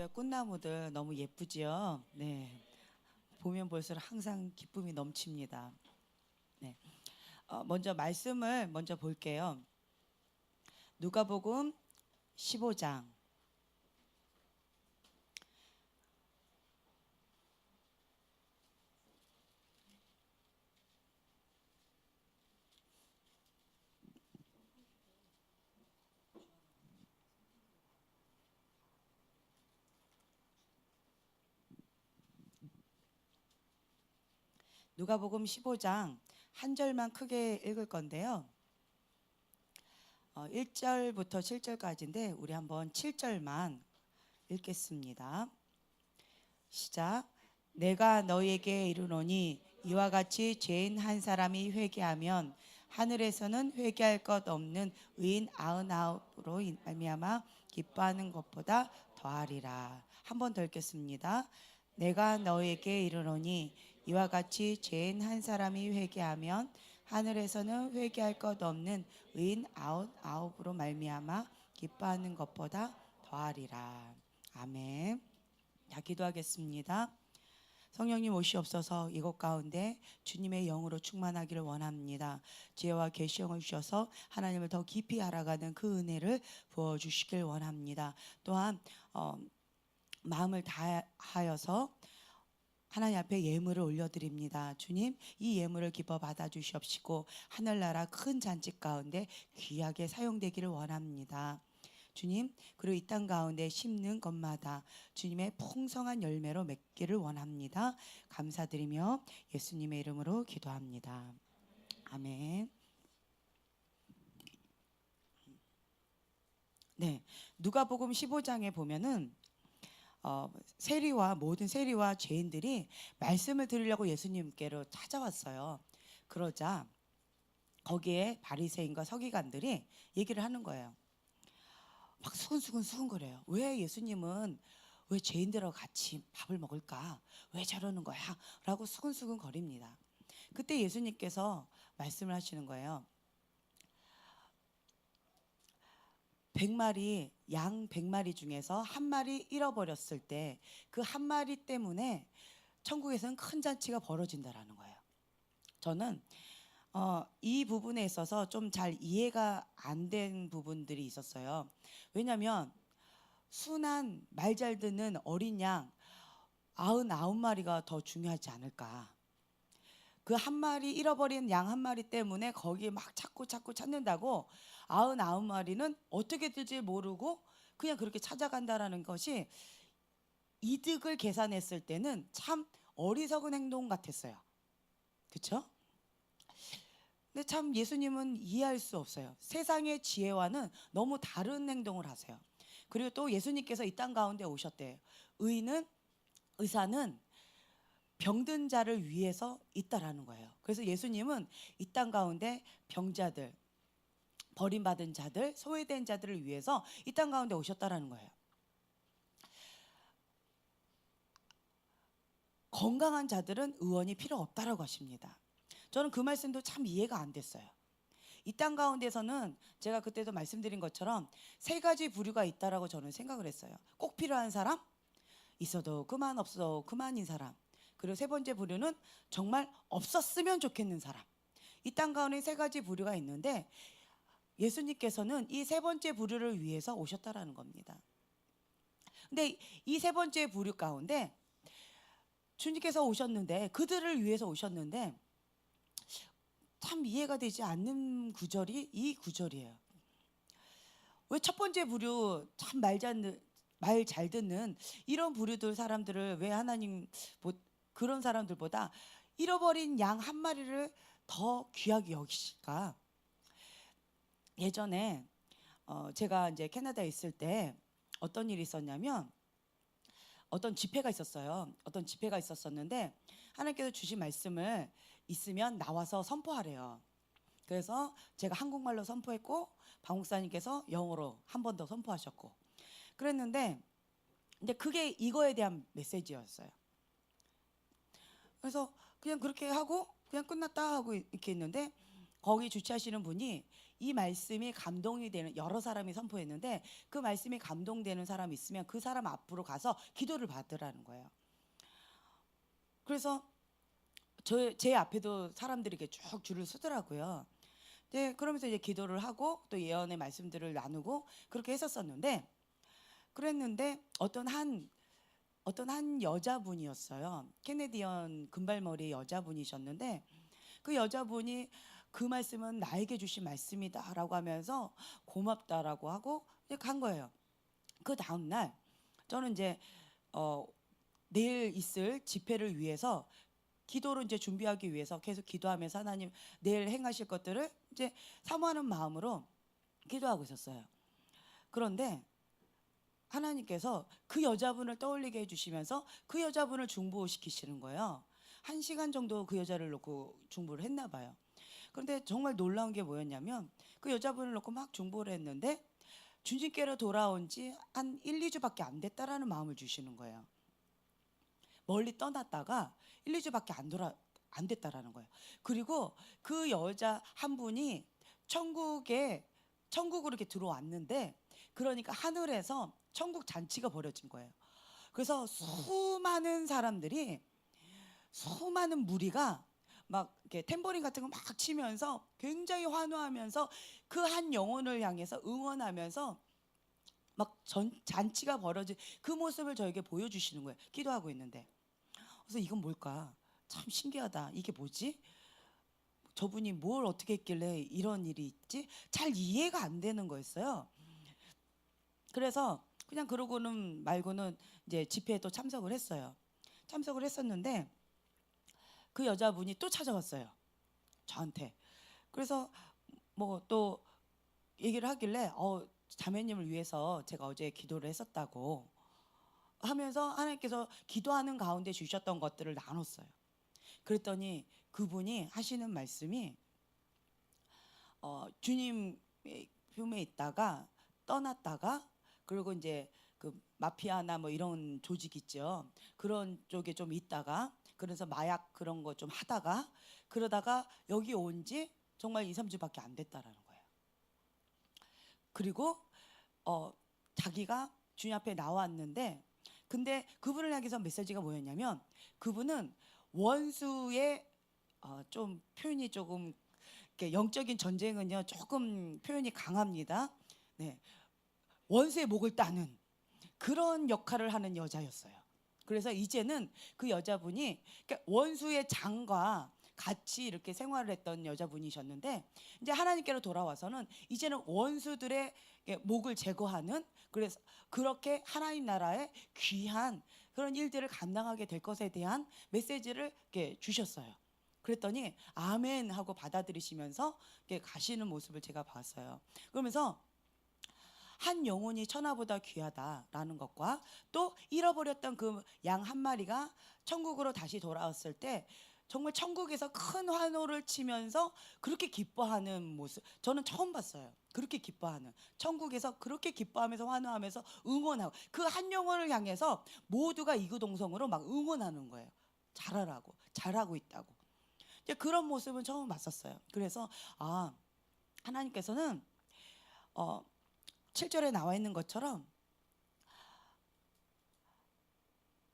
꽃나무들 너무 예쁘지요? 네. 보면 볼수록 항상 기쁨이 넘칩니다. 네. 먼저 말씀을 먼저 볼게요. 누가복음 15장. 누가복음 15장 한 절만 크게 읽을 건데요. 1절부터 7절까지인데 우리 한번 7절만 읽겠습니다. 시작. 내가 너희에게 이르노니 이와 같이 죄인 한 사람이 회개하면 하늘에서는 회개할 것 없는 의인 99으로 말미암아 기뻐하는 것보다 더하리라. 한 번 더 읽겠습니다. 내가 너희에게 이르노니 이와 같이 죄인 한 사람이 회개하면 하늘에서는 회개할 것 없는 의인 99으로 말미암아 기뻐하는 것보다 더하리라. 아멘. 자, 기도하겠습니다. 성령님 오시옵소서. 이곳 가운데 주님의 영으로 충만하기를 원합니다. 지혜와 계시형을 주셔서 하나님을 더 깊이 알아가는 그 은혜를 부어주시길 원합니다. 또한 마음을 다하여서 하나님 앞에 예물을 올려드립니다. 주님, 이 예물을 기뻐 받아주시옵시고 하늘나라 큰 잔치 가운데 귀하게 사용되기를 원합니다. 주님, 그리고 이 땅 가운데 심는 것마다 주님의 풍성한 열매로 맺기를 원합니다. 감사드리며 예수님의 이름으로 기도합니다. 아멘. 네, 누가복음 15장에 보면은 세리와 모든 세리와 죄인들이 말씀을 들으려고 예수님께로 찾아왔어요. 그러자 거기에 바리새인과 서기관들이 얘기를 하는 거예요. 막 수근수근거려요. 왜 예수님은 왜 죄인들하고 같이 밥을 먹을까? 왜 저러는 거야? 라고 수근수근 거립니다. 그때 예수님께서 말씀을 하시는 거예요. 100마리, 양 100마리 중에서 한 마리 잃어버렸을 때 그 한 마리 때문에 천국에서는 큰 잔치가 벌어진다라는 거예요. 저는 이 부분에 있어서 좀 잘 이해가 안 된 부분들이 있었어요. 왜냐하면 순한 말 잘 듣는 어린 양 99마리가 더 중요하지 않을까. 그 한 마리 잃어버린 양 한 마리 때문에 거기에 막 찾고 찾는다고 99마리는 어떻게 될지 모르고 그냥 그렇게 찾아간다라는 것이 이득을 계산했을 때는 참 어리석은 행동 같았어요. 그렇죠? 근데 참 예수님은 이해할 수 없어요. 세상의 지혜와는 너무 다른 행동을 하세요. 그리고 또 예수님께서 이 땅 가운데 오셨대요. 의사는 병든 자를 위해서 있다라는 거예요. 그래서 예수님은 이 땅 가운데 병자들, 버림받은 자들, 소외된 자들을 위해서 이 땅 가운데 오셨다라는 거예요. 건강한 자들은 의원이 필요 없다라고 하십니다. 저는 그 말씀도 참 이해가 안 됐어요. 이 땅 가운데서는 제가 그때도 말씀드린 것처럼 세 가지 부류가 있다라고 저는 생각을 했어요. 꼭 필요한 사람, 있어도 그만 없어도 그만인 사람, 그리고 세 번째 부류는 정말 없었으면 좋겠는 사람. 이 땅 가운데 세 가지 부류가 있는데 예수님께서는 이 세 번째 부류를 위해서 오셨다라는 겁니다. 근데 이 세 번째 부류 가운데 주님께서 오셨는데 그들을 위해서 오셨는데 참 이해가 되지 않는 구절이 이 구절이에요. 왜 첫 번째 부류 참 말 잘 듣는 이런 부류들 사람들을 왜 하나님 그런 사람들보다 잃어버린 양 한 마리를 더 귀하게 여기실까? 예전에 제가 이제 캐나다에 있을 때 어떤 일이 있었냐면 어떤 집회가 있었어요. 어떤 집회가 있었었는데 하나님께서 주신 말씀을 있으면 나와서 선포하래요. 그래서 제가 한국말로 선포했고 박목사님께서 영어로 한 번 더 선포하셨고 그랬는데 근데 그게 이거에 대한 메시지였어요. 그래서 그냥 그렇게 하고 그냥 끝났다 하고 이렇게 있는데 거기 주최하시는 분이 이 말씀이 감동이 되는, 여러 사람이 선포했는데 그 말씀이 감동되는 사람이 있으면 그 사람 앞으로 가서 기도를 받으라는 거예요. 그래서 제 앞에도 사람들이 이렇게 쭉 줄을 서더라고요. 네, 그러면서 이제 기도를 하고 또 예언의 말씀들을 나누고 그렇게 했었었는데, 그랬는데 어떤 한 여자분이었어요. 캐네디언 금발머리 여자분이셨는데, 그 여자분이 그 말씀은 나에게 주신 말씀이다라고 하면서 고맙다라고 하고 이제 간 거예요. 그 다음 날 저는 이제 내일 있을 집회를 위해서 기도를 이제 준비하기 위해서 계속 기도하면서 하나님 내일 행하실 것들을 이제 사모하는 마음으로 기도하고 있었어요. 그런데 하나님께서 그 여자분을 떠올리게 해주시면서 그 여자분을 중보시키시는 거예요. 1시간 정도 그 여자를 놓고 중보를 했나 봐요. 그런데 정말 놀라운 게 뭐였냐면, 그 여자분을 놓고 막 중보를 했는데 주님께로 돌아온 지 한 1, 2주밖에 안 됐다라는 마음을 주시는 거예요. 멀리 떠났다가 1, 2주밖에 안 됐다라는 거예요. 그리고 그 여자 한 분이 천국으로 이렇게 들어왔는데, 그러니까 하늘에서 천국 잔치가 벌어진 거예요. 그래서 수많은 무리가 막 이렇게 탬버린 같은 거 막 치면서 굉장히 환호하면서 그 한 영혼을 향해서 응원하면서 막 잔치가 벌어진 그 모습을 저에게 보여주시는 거예요. 기도하고 있는데. 그래서 이건 뭘까? 참 신기하다. 이게 뭐지? 저분이 뭘 어떻게 했길래 이런 일이 있지? 잘 이해가 안 되는 거였어요. 그래서 그냥 그러고는 말고는 이제 집회에 또 참석을 했어요. 참석을 했었는데 그 여자분이 또 찾아왔어요, 저한테. 그래서 뭐 또 얘기를 하길래 자매님을 위해서 제가 어제 기도를 했었다고 하면서 하나님께서 기도하는 가운데 주셨던 것들을 나눴어요. 그랬더니 그분이 하시는 말씀이 주님 품에 있다가 떠났다가, 그리고 이제 그 마피아나 뭐 이런 조직 있죠. 그런 쪽에 좀 있다가, 그래서 마약 그런 거 좀 하다가 그러다가 여기 온 지 정말 2, 3주밖에 안 됐다라는 거예요. 그리고 자기가 주님 앞에 나왔는데, 근데 그분을 향해서 메시지가 뭐였냐면, 그분은 원수의 좀 표현이 조금 영적인 전쟁은요 조금 표현이 강합니다. 네, 원수의 목을 따는 그런 역할을 하는 여자였어요. 그래서 이제는 그 여자분이 원수의 장과 같이 이렇게 생활을 했던 여자분이셨는데, 이제 하나님께로 돌아와서는 이제는 원수들의 목을 제거하는, 그래서 그렇게 하나님 나라의 귀한 그런 일들을 감당하게 될 것에 대한 메시지를 주셨어요. 그랬더니 아멘 하고 받아들이시면서 가시는 모습을 제가 봤어요. 그러면서 한 영혼이 천하보다 귀하다라는 것과, 또 잃어버렸던 그 양 한 마리가 천국으로 다시 돌아왔을 때 정말 천국에서 큰 환호를 치면서 그렇게 기뻐하는 모습, 저는 처음 봤어요. 그렇게 기뻐하는, 천국에서 그렇게 기뻐하면서 환호하면서 응원하고, 그 한 영혼을 향해서 모두가 이구동성으로 막 응원하는 거예요. 잘하고 있다고. 이제 그런 모습은 처음 봤었어요. 그래서 하나님께서는 7절에 나와 있는 것처럼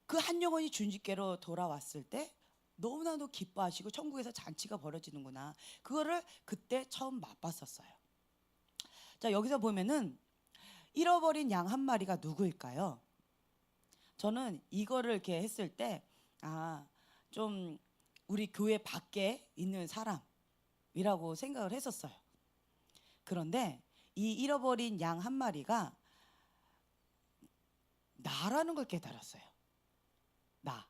그 한 영혼이 주님께로 돌아왔을 때 너무나도 기뻐하시고 천국에서 잔치가 벌어지는구나, 그거를 그때 처음 맛봤었어요. 자, 여기서 보면은 잃어버린 양 한 마리가 누구일까요? 저는 이거를 이렇게 했을 때 좀 우리 교회 밖에 있는 사람이라고 생각을 했었어요. 그런데 이 잃어버린 양 한 마리가 나라는 걸 깨달았어요. 나.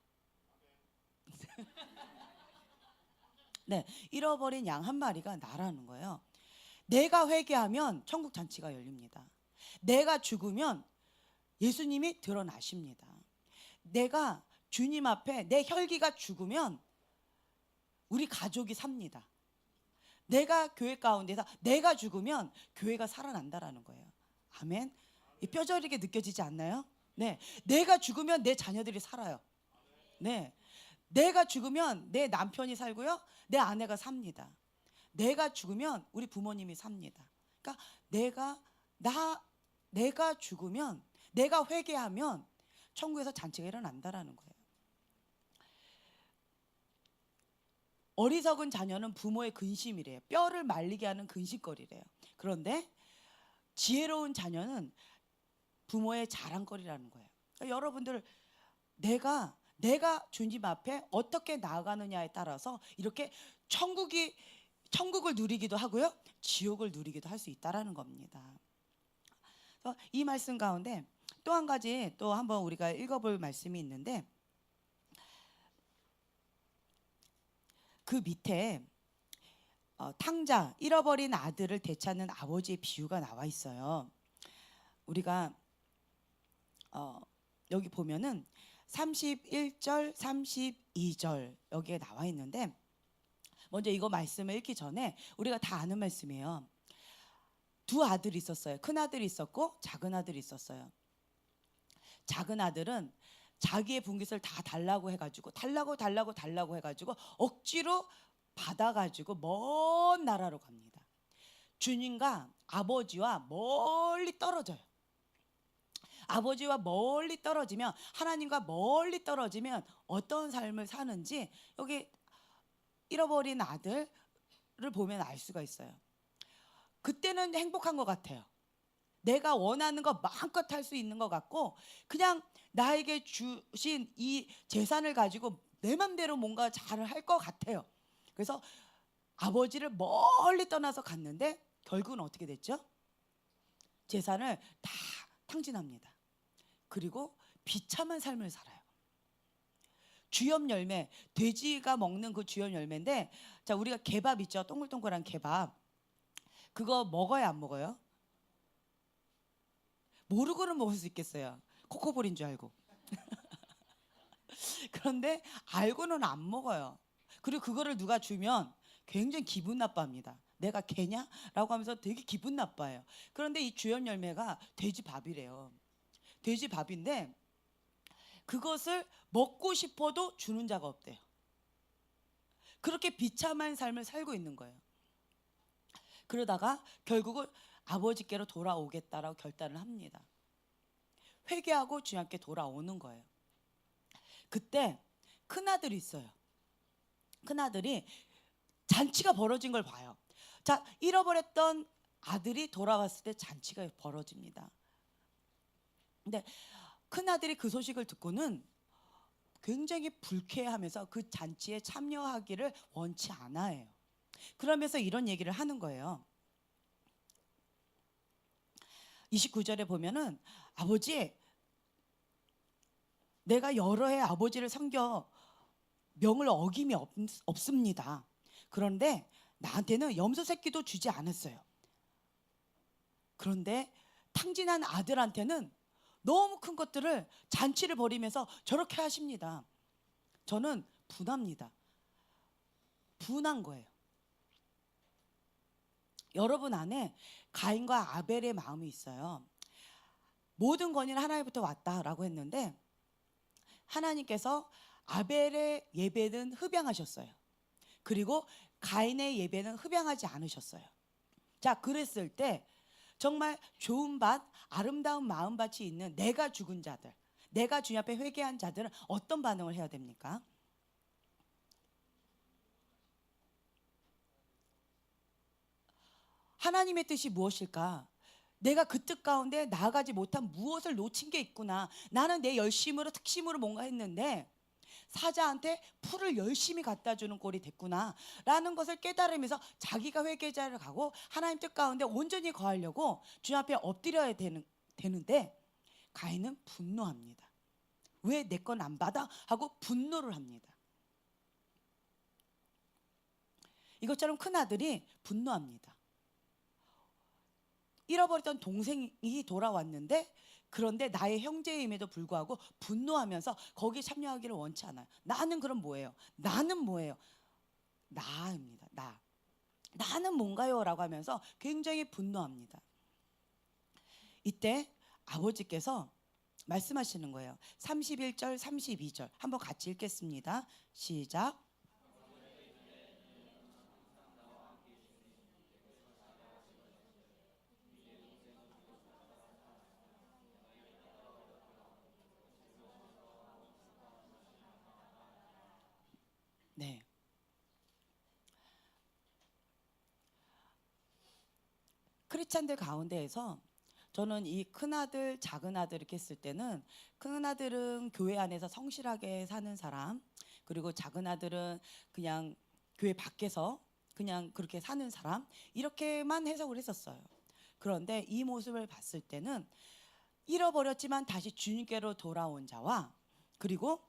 네, 잃어버린 양 한 마리가 나라는 거예요. 내가 회개하면 천국 잔치가 열립니다. 내가 죽으면 예수님이 드러나십니다. 내가 주님 앞에 내 혈기가 죽으면 우리 가족이 삽니다. 내가 교회 가운데서 내가 죽으면 교회가 살아난다라는 거예요. 아멘. 뼈저리게 느껴지지 않나요? 네, 내가 죽으면 내 자녀들이 살아요. 네, 내가 죽으면 내 남편이 살고요, 내 아내가 삽니다. 내가 죽으면 우리 부모님이 삽니다. 그러니까 내가 죽으면, 내가 회개하면 천국에서 잔치가 일어난다라는 거예요. 어리석은 자녀는 부모의 근심이래요. 뼈를 말리게 하는 근심거리래요. 그런데 지혜로운 자녀는 부모의 자랑거리라는 거예요. 그러니까 여러분들, 내가 주님 앞에 어떻게 나아가느냐에 따라서 이렇게 천국을 누리기도 하고요, 지옥을 누리기도 할 수 있다라는 겁니다. 그래서 이 말씀 가운데 또 한 가지, 또 한번 우리가 읽어볼 말씀이 있는데, 그 밑에 탕자, 잃어버린 아들을 되찾는 아버지의 비유가 나와 있어요. 우리가 여기 보면은 31절, 32절 여기에 나와 있는데, 먼저 이거 말씀을 읽기 전에 우리가 다 아는 말씀이에요. 두 아들이 있었어요. 큰 아들이 있었고 작은 아들이 있었어요. 작은 아들은 자기의 분깃을 다 달라고 해가지고 달라고 해가지고 억지로 받아가지고 먼 나라로 갑니다. 주님과 아버지와 멀리 떨어져요. 아버지와 멀리 떨어지면, 하나님과 멀리 떨어지면 어떤 삶을 사는지 여기 잃어버린 아들을 보면 알 수가 있어요. 그때는 행복한 것 같아요. 내가 원하는 거 마음껏 할 수 있는 것 같고, 그냥 나에게 주신 이 재산을 가지고 내 맘대로 뭔가 잘 할 것 같아요. 그래서 아버지를 멀리 떠나서 갔는데 결국은 어떻게 됐죠? 재산을 다 탕진합니다. 그리고 비참한 삶을 살아요. 주염 열매, 돼지가 먹는 그 주염 열매인데, 자, 우리가 개밥 있죠? 동글동글한 개밥. 그거 먹어야 안 먹어요? 모르고는 먹을 수 있겠어요. 코코볼인 줄 알고. 그런데 알고는 안 먹어요. 그리고 그거를 누가 주면 굉장히 기분 나빠합니다. 내가 개냐? 라고 하면서 되게 기분 나빠해요. 그런데 이 주염 열매가 돼지밥이래요. 돼지밥인데 그것을 먹고 싶어도 주는 자가 없대요. 그렇게 비참한 삶을 살고 있는 거예요. 그러다가 결국은 아버지께로 돌아오겠다라고 결단을 합니다. 회개하고 주님께 돌아오는 거예요. 그때 큰아들이 있어요. 큰아들이 잔치가 벌어진 걸 봐요. 자, 잃어버렸던 아들이 돌아왔을 때 잔치가 벌어집니다. 근데 큰아들이 그 소식을 듣고는 굉장히 불쾌하면서 그 잔치에 참여하기를 원치 않아요. 그러면서 이런 얘기를 하는 거예요. 29절에 보면은, 아버지, 내가 여러 해 아버지를 섬겨 명을 어김이 없습니다. 그런데 나한테는 염소 새끼도 주지 않았어요. 그런데 탕진한 아들한테는 너무 큰 것들을, 잔치를 벌이면서 저렇게 하십니다. 저는 분합니다. 분한 거예요. 여러분 안에 가인과 아벨의 마음이 있어요. 모든 권위는 하나님부터 왔다라고 했는데 하나님께서 아벨의 예배는 흡양하셨어요. 그리고 가인의 예배는 흡양하지 않으셨어요. 자, 그랬을 때 정말 좋은 밭, 아름다운 마음밭이 있는 내가 죽은 자들, 내가 주님 앞에 회개한 자들은 어떤 반응을 해야 됩니까? 하나님의 뜻이 무엇일까? 내가 그 뜻 가운데 나아가지 못한 무엇을 놓친 게 있구나. 나는 내 열심으로, 특심으로 뭔가 했는데 사자한테 풀을 열심히 갖다 주는 꼴이 됐구나 라는 것을 깨달으면서 자기가 회개자를 가고 하나님 뜻 가운데 온전히 거하려고 주님 앞에 엎드려야 되는데 가인은 분노합니다. 왜 내 건 안 받아? 하고 분노를 합니다. 이것처럼 큰아들이 분노합니다. 잃어버렸던 동생이 돌아왔는데, 그런데 나의 형제임에도 불구하고 분노하면서 거기에 참여하기를 원치 않아요. 나는 그럼 뭐예요? 나는 뭐예요? 나입니다. 나는 뭔가요? 라고 하면서 굉장히 분노합니다. 이때 아버지께서 말씀하시는 거예요. 31절, 32절 한번 같이 읽겠습니다. 시작. 크리스찬들 가운데에서 저는 이 큰아들, 작은아들 이렇게 했을 때는 큰아들은 교회 안에서 성실하게 사는 사람, 그리고 작은아들은 그냥 교회 밖에서 그냥 그렇게 사는 사람, 이렇게만 해석을 했었어요. 그런데 이 모습을 봤을 때는 잃어버렸지만 다시 주님께로 돌아온 자와, 그리고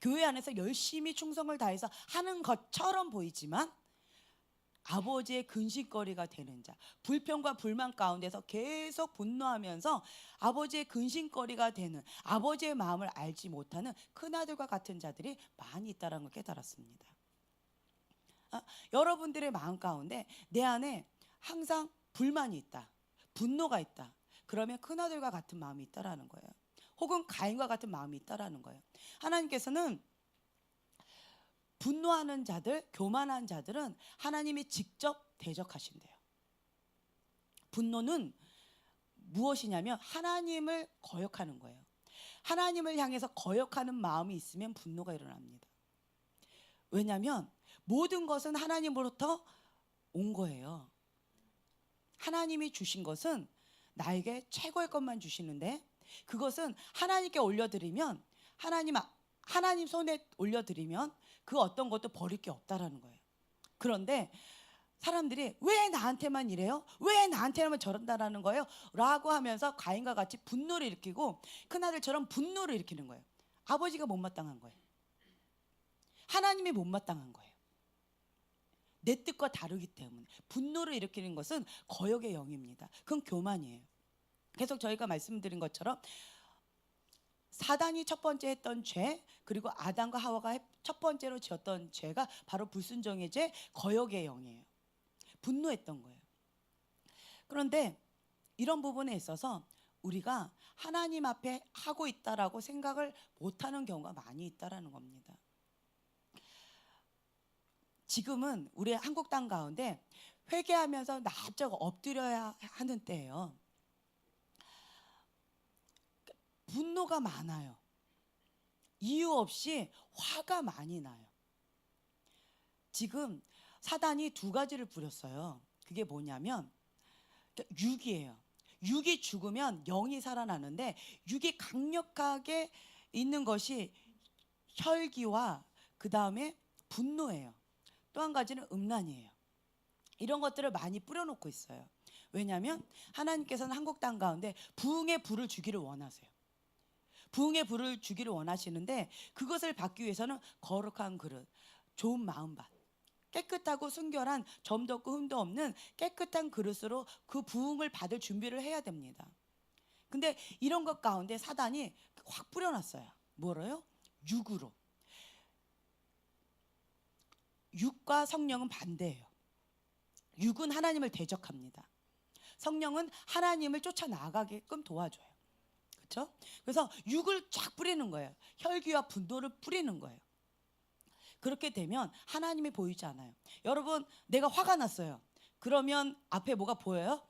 교회 안에서 열심히 충성을 다해서 하는 것처럼 보이지만 아버지의 근심거리가 되는 자, 불평과 불만 가운데서 계속 분노하면서 아버지의 근심거리가 되는, 아버지의 마음을 알지 못하는 큰아들과 같은 자들이 많이 있다는 걸 깨달았습니다. 여러분들의 마음 가운데 내 안에 항상 불만이 있다, 분노가 있다, 그러면 큰아들과 같은 마음이 있다라는 거예요. 혹은 가인과 같은 마음이 있다라는 거예요. 하나님께서는 분노하는 자들, 교만한 자들은 하나님이 직접 대적하신대요. 분노는 무엇이냐면 하나님을 거역하는 거예요. 하나님을 향해서 거역하는 마음이 있으면 분노가 일어납니다. 왜냐하면 모든 것은 하나님으로부터 온 거예요. 하나님이 주신 것은 나에게 최고의 것만 주시는데, 그것은 하나님께 올려드리면, 하나님 손에 올려드리면 그 어떤 것도 버릴 게 없다라는 거예요. 그런데 사람들이 왜 나한테만 이래요? 왜 나한테만 저런다라는 거예요? 라고 하면서 가인과 같이 분노를 일으키고 큰아들처럼 분노를 일으키는 거예요. 아버지가 못마땅한 거예요. 하나님이 못마땅한 거예요. 내 뜻과 다르기 때문에 분노를 일으키는 것은 거역의 영입니다. 그건 교만이에요. 계속 저희가 말씀드린 것처럼 사단이 첫 번째 했던 죄, 그리고 아담과 하와가 첫 번째로 지었던 죄가 바로 불순종의 죄, 거역의 영이에요. 분노했던 거예요. 그런데 이런 부분에 있어서 우리가 하나님 앞에 하고 있다라고 생각을 못하는 경우가 많이 있다라는 겁니다. 지금은 우리 한국 땅 가운데 회개하면서 납작 엎드려야 하는 때예요. 분노가 많아요. 이유 없이 화가 많이 나요. 지금 사단이 두 가지를 부렸어요. 그게 뭐냐면 육이에요. 육이 죽으면 영이 살아나는데, 육이 강력하게 있는 것이 혈기와 그 다음에 분노예요. 또 한 가지는 음란이에요. 이런 것들을 많이 뿌려놓고 있어요. 왜냐하면 하나님께서는 한국 땅 가운데 부흥의 불을 주기를 원하세요. 부흥의 불을 주기를 원하시는데, 그것을 받기 위해서는 거룩한 그릇, 좋은 마음밭, 깨끗하고 순결한 점도 없고 흠도 없는 깨끗한 그릇으로 그 부흥을 받을 준비를 해야 됩니다. 근데 이런 것 가운데 사단이 확 뿌려놨어요. 뭐래요? 육으로. 육과 성령은 반대예요. 육은 하나님을 대적합니다. 성령은 하나님을 쫓아나가게끔 도와줘요. 그렇죠? 그래서 육을 쫙 뿌리는 거예요. 혈기와 분노를 뿌리는 거예요. 그렇게 되면 하나님이 보이지 않아요. 여러분, 내가 화가 났어요. 그러면 앞에 뭐가 보여요?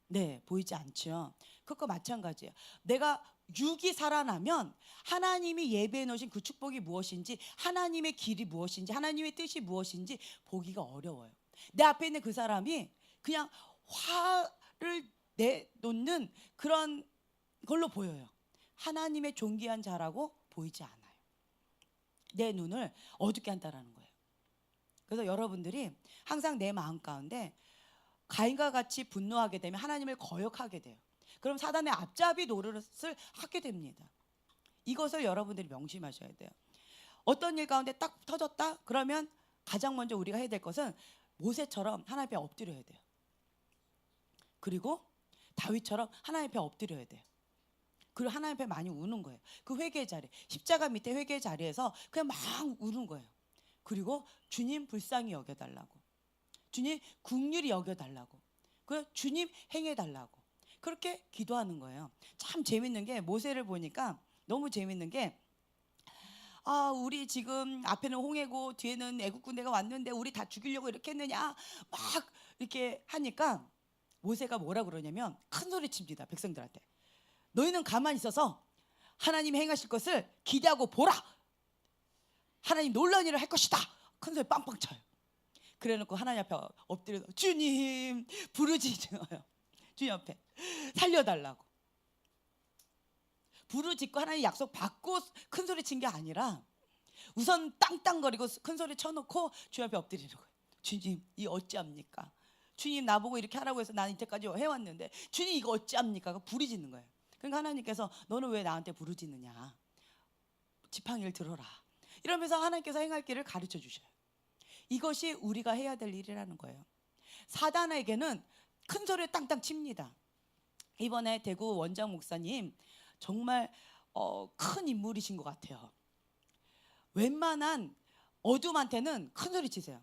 네, 보이지 않죠. 그것과 마찬가지예요. 내가 육이 살아나면 하나님이 예배해 놓으신 그 축복이 무엇인지, 하나님의 길이 무엇인지, 하나님의 뜻이 무엇인지 보기가 어려워요. 내 앞에 있는 그 사람이 그냥 화를 내놓는 그런 걸로 보여요. 하나님의 존귀한 자라고 보이지 않아요. 내 눈을 어둡게 한다라는 거예요. 그래서 여러분들이 항상 내 마음 가운데 가인과 같이 분노하게 되면 하나님을 거역하게 돼요. 그럼 사단의 앞잡이 노릇을 하게 됩니다. 이것을 여러분들이 명심하셔야 돼요. 어떤 일 가운데 딱 터졌다? 그러면 가장 먼저 우리가 해야 될 것은 모세처럼 하나님 앞에 엎드려야 돼요. 그리고 다윗처럼 하나님 앞에 엎드려야 돼요. 그리고 하나님 앞에 많이 우는 거예요. 그 회개 자리, 십자가 밑에 회개 자리에서 그냥 막 우는 거예요. 그리고 주님 불쌍히 여겨달라고, 주님 긍휼히 여겨달라고, 그 주님 행해달라고, 그렇게 기도하는 거예요. 참 재밌는 게, 모세를 보니까 너무 재밌는 게, 우리 지금 앞에는 홍해고 뒤에는 애국 군대가 왔는데 우리 다 죽이려고 이렇게 했느냐 막 이렇게 하니까 모세가 뭐라 그러냐면 큰 소리 칩니다. 백성들한테. 너희는 가만히 있어서 하나님이 행하실 것을 기대하고 보라. 하나님 놀라운 일을 할 것이다. 큰 소리 빵빵 쳐요. 그래놓고 하나님 앞에 엎드려서 주님 부르짖어요. 주님 앞에 살려달라고. 부르짖고 하나님 약속 받고 큰 소리 친 게 아니라 우선 땅땅거리고 큰 소리 쳐놓고 주님 앞에 엎드리는 거예요. 주님 이 어찌합니까? 주님 나보고 이렇게 하라고 해서 나는 이때까지 해왔는데 주님 이거 어찌합니까? 부르짖는 거예요. 그러니까 하나님께서 너는 왜 나한테 부르짖느냐? 지팡이를 들어라. 이러면서 하나님께서 행할 길을 가르쳐 주셔요. 이것이 우리가 해야 될 일이라는 거예요. 사단에게는 큰 소리를 땅땅 칩니다. 이번에 대구 원장 목사님 정말 큰 인물이신 것 같아요. 웬만한 어둠한테는 큰 소리 치세요.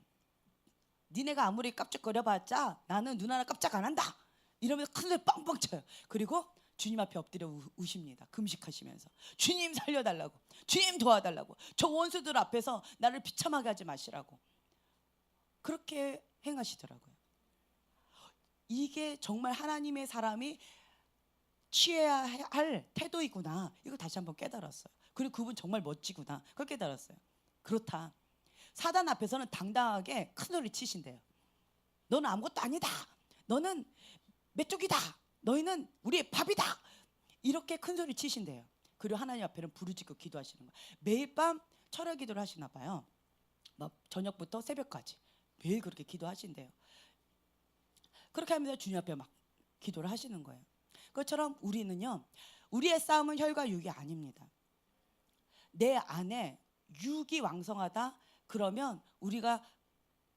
니네가 아무리 깜짝거려봤자 나는 눈 하나 깜짝 안 한다. 이러면서 큰 소리 뻥뻥 쳐요. 그리고 주님 앞에 엎드려 우십니다. 금식하시면서 주님 살려달라고, 주님 도와달라고, 저 원수들 앞에서 나를 비참하게 하지 마시라고 그렇게 행하시더라고요. 이게 정말 하나님의 사람이 취해야 할 태도이구나. 이걸 다시 한번 깨달았어요. 그리고 그분 정말 멋지구나. 그걸 깨달았어요. 그렇다. 사단 앞에서는 당당하게 큰 소리 치신대요. 너는 아무것도 아니다. 너는 메뚜기다. 너희는 우리의 밥이다. 이렇게 큰 소리 치신대요. 그리고 하나님 앞에는 부르짖고 기도하시는 거예요. 매일 밤 철야 기도를 하시나 봐요. 저녁부터 새벽까지 매일 그렇게 기도하신대요. 그렇게 하면서 주님 앞에 막 기도를 하시는 거예요. 그것처럼 우리는요, 우리의 싸움은 혈과 육이 아닙니다. 내 안에 육이 왕성하다 그러면 우리가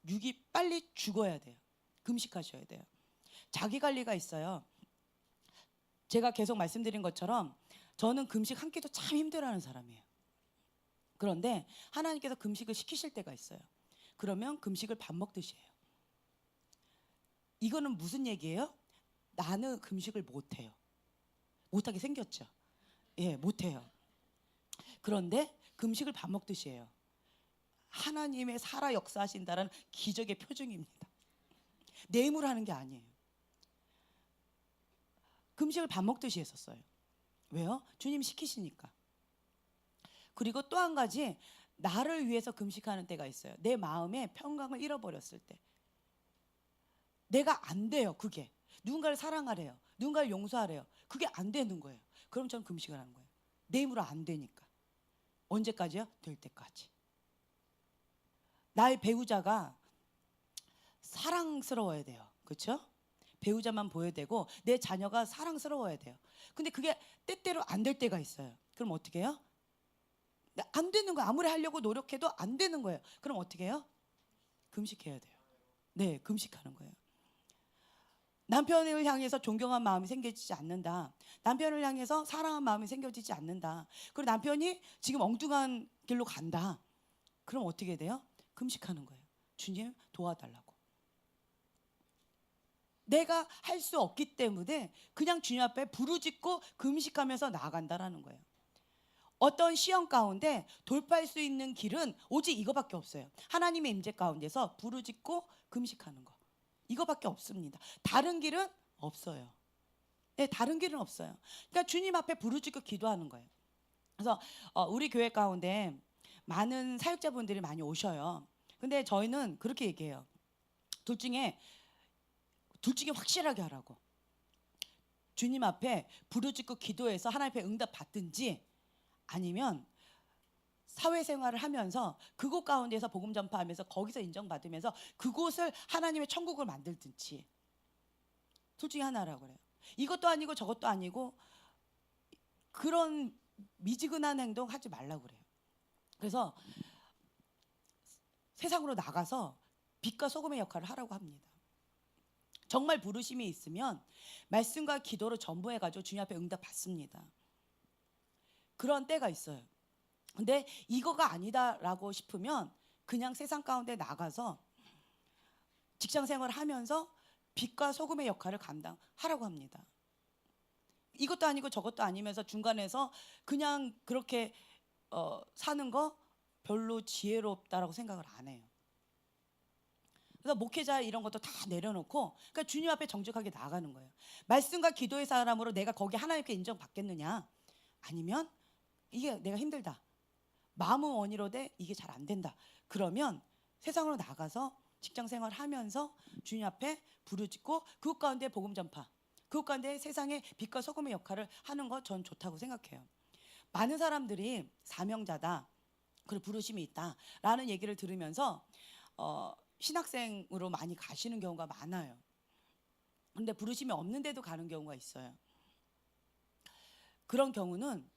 육이 빨리 죽어야 돼요. 금식하셔야 돼요. 자기 관리가 있어요. 제가 계속 말씀드린 것처럼 저는 금식 한 끼도 참 힘들어하는 사람이에요. 그런데 하나님께서 금식을 시키실 때가 있어요. 그러면 금식을 밥 먹듯이 해요. 이거는 무슨 얘기예요? 나는 금식을 못해요. 못하게 생겼죠. 예, 못해요. 그런데 금식을 밥 먹듯이 해요. 하나님의 살아 역사하신다는 기적의 표징입니다. 내 힘으로 하는 게 아니에요. 금식을 밥 먹듯이 했었어요. 왜요? 주님 시키시니까. 그리고 또 한 가지, 나를 위해서 금식하는 때가 있어요. 내 마음의 평강을 잃어버렸을 때. 내가 안 돼요. 그게 누군가를 사랑하래요, 누군가를 용서하래요. 그게 안 되는 거예요. 그럼 저는 금식을 하는 거예요. 내 힘으로 안 되니까. 언제까지요? 될 때까지. 나의 배우자가 사랑스러워야 돼요. 그렇죠? 배우자만 보여야 되고 내 자녀가 사랑스러워야 돼요. 근데 그게 때때로 안 될 때가 있어요. 그럼 어떻게 해요? 안 되는 거예요. 아무리 하려고 노력해도 안 되는 거예요. 그럼 어떻게 해요? 금식해야 돼요. 네, 금식하는 거예요. 남편을 향해서 존경한 마음이 생겨지지 않는다. 남편을 향해서 사랑한 마음이 생겨지지 않는다. 그리고 남편이 지금 엉뚱한 길로 간다. 그럼 어떻게 돼요? 금식하는 거예요. 주님 도와달라고. 내가 할 수 없기 때문에 그냥 주님 앞에 부르짖고 금식하면서 나아간다라는 거예요. 어떤 시험 가운데 돌파할 수 있는 길은 오직 이거밖에 없어요. 하나님의 임재 가운데서 부르짖고 금식하는 거. 이거밖에 없습니다. 다른 길은 없어요. 네, 다른 길은 없어요. 그러니까 주님 앞에 부르짖고 기도하는 거예요. 그래서 우리 교회 가운데 많은 사역자분들이 많이 오셔요. 근데 저희는 그렇게 얘기해요. 둘 중에 확실하게 하라고. 주님 앞에 부르짖고 기도해서 하나님 앞에 응답 받든지, 아니면 사회생활을 하면서 그곳 가운데서 복음 전파하면서 거기서 인정받으면서 그곳을 하나님의 천국을 만들든지, 둘 중에 하나라고 그래요. 이것도 아니고 저것도 아니고 그런 미지근한 행동 하지 말라고 그래요. 그래서 세상으로 나가서 빛과 소금의 역할을 하라고 합니다. 정말 부르심이 있으면 말씀과 기도로 전부해가지고 주님 앞에 응답 받습니다. 그런 때가 있어요. 근데 이거가 아니다라고 싶으면 그냥 세상 가운데 나가서 직장 생활을 하면서 빛과 소금의 역할을 감당하라고 합니다. 이것도 아니고 저것도 아니면서 중간에서 그냥 그렇게 사는 거 별로 지혜롭다라고 생각을 안 해요. 그래서 목회자 이런 것도 다 내려놓고 그러니까 주님 앞에 정직하게 나아가는 거예요. 말씀과 기도의 사람으로 내가 거기 하나님께 인정받겠느냐, 아니면 이게 내가 힘들다, 마음은 원이로되 이게 잘 안 된다, 그러면 세상으로 나가서 직장 생활하면서 주님 앞에 부르짖고 그것 가운데 복음 전파, 그것 가운데 세상의 빛과 소금의 역할을 하는 거 전 좋다고 생각해요. 많은 사람들이 사명자다, 그리고 부르심이 있다라는 얘기를 들으면서 신학생으로 많이 가시는 경우가 많아요. 근데 부르심이 없는데도 가는 경우가 있어요. 그런 경우는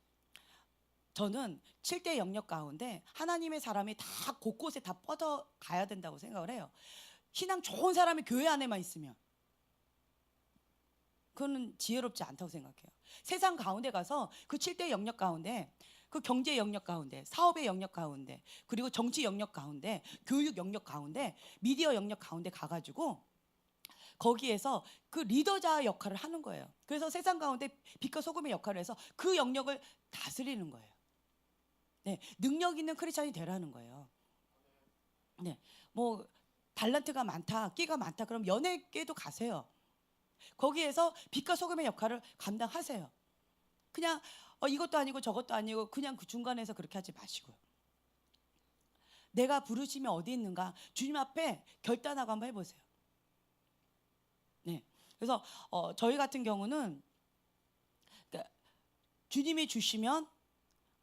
저는 7대 영역 가운데 하나님의 사람이 다 곳곳에 다 뻗어 가야 된다고 생각을 해요. 신앙 좋은 사람이 교회 안에만 있으면 그거는 지혜롭지 않다고 생각해요. 세상 가운데 가서 그 7대 영역 가운데, 그 경제 영역 가운데, 사업의 영역 가운데, 그리고 정치 영역 가운데, 교육 영역 가운데, 미디어 영역 가운데 가가지고 거기에서 그 리더자 역할을 하는 거예요. 그래서 세상 가운데 빛과 소금의 역할을 해서 그 영역을 다스리는 거예요. 네, 능력 있는 크리스찬이 되라는 거예요. 네, 뭐 달란트가 많다, 끼가 많다, 그럼 연예계도 가세요. 거기에서 빛과 소금의 역할을 감당하세요. 그냥 이것도 아니고 저것도 아니고 그냥 그 중간에서 그렇게 하지 마시고요. 내가 부르심이 어디 있는가 주님 앞에 결단하고 한번 해보세요. 네, 그래서 저희 같은 경우는 그러니까 주님이 주시면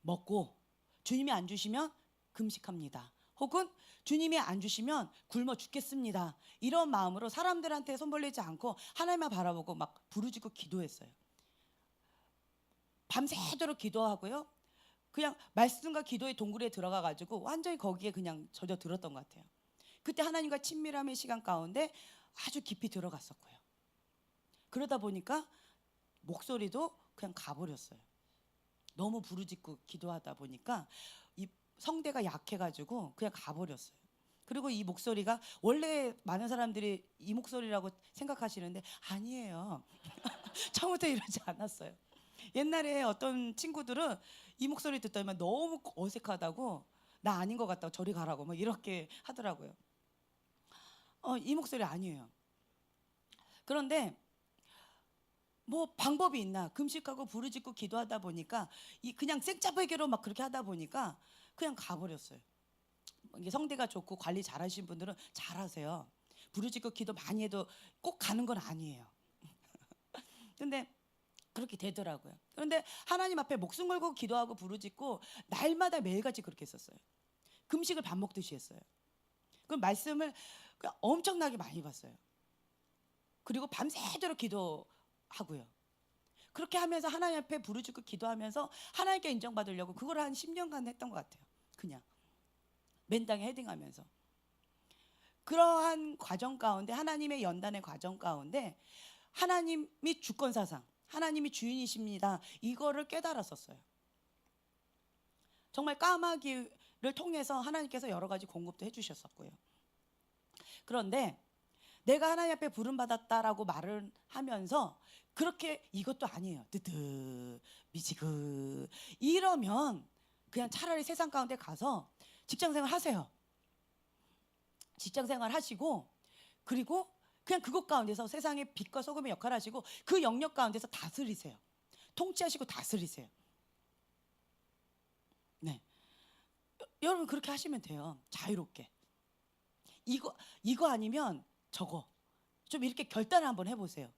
먹고 주님이 안 주시면 금식합니다. 혹은 주님이 안 주시면 굶어 죽겠습니다. 이런 마음으로 사람들한테 손 벌리지 않고 하나님만 바라보고 막 부르짖고 기도했어요. 밤새도록 기도하고요. 그냥 말씀과 기도의 동굴에 들어가 가지고 완전히 거기에 그냥 젖어 들었던 것 같아요. 그때 하나님과 친밀함의 시간 가운데 아주 깊이 들어갔었고요. 그러다 보니까 목소리도 그냥 가버렸어요. 너무 부르짖고 기도하다 보니까 이 성대가 약해가지고 그냥 가버렸어요. 그리고 이 목소리가 원래 많은 사람들이 이 목소리라고 생각하시는데 아니에요. 처음부터 이러지 않았어요. 옛날에 어떤 친구들은 이 목소리 듣다면 너무 어색하다고, 나 아닌 것 같다고 저리 가라고 막 이렇게 하더라고요. 이 목소리 아니에요. 그런데 뭐 방법이 있나, 금식하고 부르짖고 기도하다 보니까 이 그냥 생짜배기로 막 그렇게 하다 보니까 그냥 가버렸어요. 이게 성대가 좋고 관리 잘하시는 분들은 잘하세요. 부르짖고 기도 많이 해도 꼭 가는 건 아니에요. 근데 그렇게 되더라고요. 그런데 하나님 앞에 목숨 걸고 기도하고 부르짖고 날마다 매일같이 그렇게 했었어요. 금식을 밥 먹듯이 했어요. 그 말씀을 그냥 엄청나게 많이 봤어요. 그리고 밤새도록 기도하고요. 그렇게 하면서 하나님 앞에 부르짖고 기도하면서 하나님께 인정받으려고 그걸 한 10년간 했던 것 같아요. 그냥 맨땅에 헤딩하면서. 그러한 과정 가운데, 하나님의 연단의 과정 가운데 하나님이 주권사상, 하나님이 주인이십니다, 이거를 깨달았었어요. 정말 까마귀를 통해서 하나님께서 여러 가지 공급도 해주셨었고요. 그런데 내가 하나님 앞에 부름받았다라고 말을 하면서 그렇게 이것도 아니에요, 뜨뜨 미지그 이러면 그냥 차라리 세상 가운데 가서 직장생활 하세요. 직장생활 하시고, 그리고 그냥 그것 가운데서 세상의 빛과 소금의 역할을 하시고 그 영역 가운데서 다스리세요. 통치하시고 다스리세요. 네, 여러분 그렇게 하시면 돼요. 자유롭게. 이거 아니면 저거, 좀 이렇게 결단을 한번 해보세요.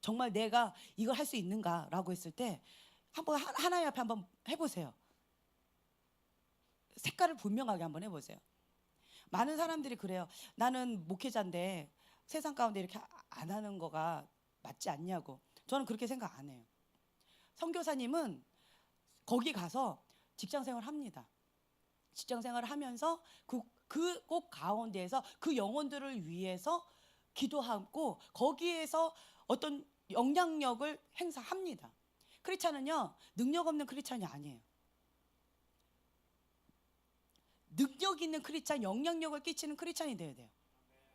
정말 내가 이걸 할 수 있는가라고 했을 때 한번 하나님 앞에 한번 해보세요. 색깔을 분명하게 한번 해보세요. 많은 사람들이 그래요. 나는 목회자인데 세상 가운데 이렇게 안 하는 거가 맞지 않냐고. 저는 그렇게 생각 안 해요. 선교사님은 거기 가서 직장생활 합니다. 직장생활을 하면서 그 꼭 가운데에서 그 영혼들을 위해서 기도하고 거기에서 어떤 영향력을 행사합니다. 크리스찬은요, 능력 없는 크리스찬이 아니에요. 능력 있는 크리스찬, 영향력을 끼치는 크리스찬이 돼야 돼요.